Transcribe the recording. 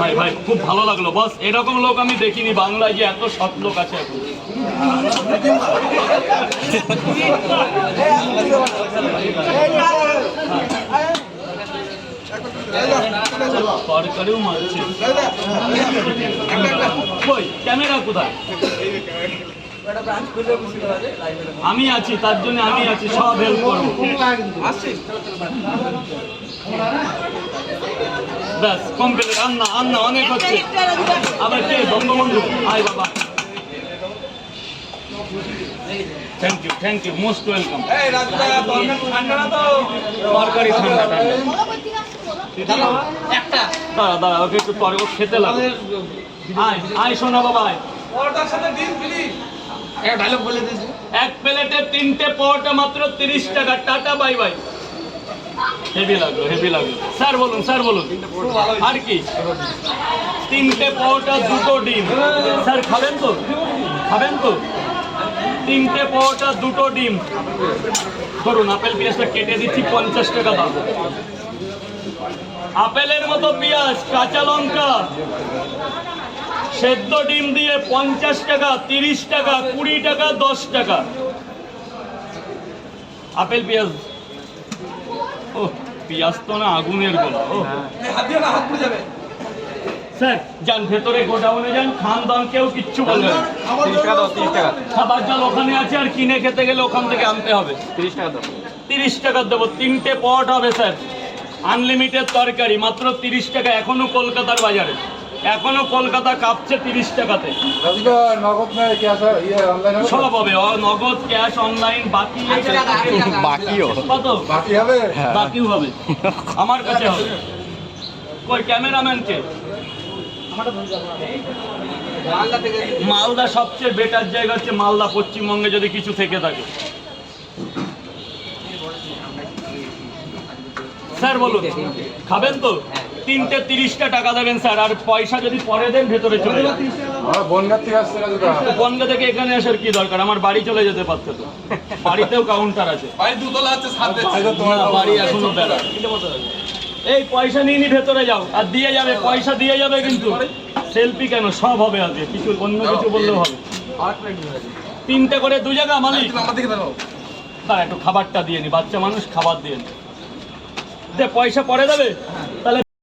ভাই ভাই খুব ভালো লাগলো বস, এরকম লোক আমি দেখিনি বাংলায় যে এত সৎ লোক আছে এখন। তরকারিও মারছে। কই ক্যামেরা কোথায়? আমি আছি, তার জন্য আমি আছি, সব হেল্প করবো। ব্যাস কমপ্লিট। আন্না আন্না অনেক হচ্ছে। আবার কে? বঙ্গবন্ধু। আয় বাবা, থ্যাংক ইউ মোস্ট ওয়েলকাম। তরকারি ঠান্ডা দাঁড়া দাঁড়া, ওকে একটু তরকারি খেতে লাগে। আয় আয় শোনা বাবা, আয়। এক প্লেটে 3টে পরোটা মাত্র 30 টাকা। Tata bye bye. হেভি লাগলো, হেভি লাগলো। স্যার বলুন, স্যার বলুন। আর কি? 3টে পরোটা 2টো ডিম। স্যার খাবেন তো? খাবেন তো? 3টে পরোটা 2টো ডিম। ধরুন আপেল পেঁয়াজটা কেটে দিচ্ছি, 50 টাকা দাম। আপেলের মতো পেঁয়াজ, কাঁচা লঙ্কা, সেদ্ধ ডিম দিয়ে 50 টাকা, 30 টাকা, 20 টাকা, 10 টাকা। আপেল পেঁয়াজ। ও পেঁয়াজ তো না আগুনের গোলা। ও স্যার যান ভেতরে, গোডাউনে যান, খান দান, কেউ কিচ্ছু বলবে না। 30 টাকা দাও, 30 টাকা। খাবার জাল ওখানে আছে, আর কিনে খেতে গেলে ওখান থেকে আনতে হবে। 30 টাকা দাও। 30 টাকা দেবো। 3টে পট হবে স্যার, আনলিমিটেড তরকারি, মাত্র 30 টাকা। এখনো কলকাতার বাজারে, এখনো কলকাতা কাঁপছে 30 টাকাতে। সব হবে, নগদ, ক্যাশ, অনলাইন, বাকি বাকিও কত? বাকি হবে, বাকিও হবে, আমার কাছে হবে। কই ক্যামেরাম্যানকে? মালদা সবচেয়ে বেটার জায়গা হচ্ছে মালদা, পশ্চিমবঙ্গে যদি কিছু থেকে থাকে। স্যার বলুন, খাবেন তো? 3টে 30 টাকা দেবেন স্যার, আর পয়সা যদি পরে দেন ভেতরে চলে যান। বনগা থেকে এখানে আসার কি দরকার? আমার বাড়ি চলে যেতে পারতো তো, বাড়িতেও কাউন্টার আছে। বাড়ি এখনো বেড়া। এই পয়সা নিয়ে নি ভেতরে যাও, আর দিয়ে যাবে, পয়সা দিয়ে যাবে কিন্তু। সেলফি কেন? সব হবে আজকে, কিছু অন্য কিছু বললেও হবে। 3টে করে 2 জায়গা মালিক। তার একটু খাবারটা দিয়ে নি, বাচ্চা মানুষ, খাবার দিয়ে নি। পয়সা পরে দেবে তাহলে।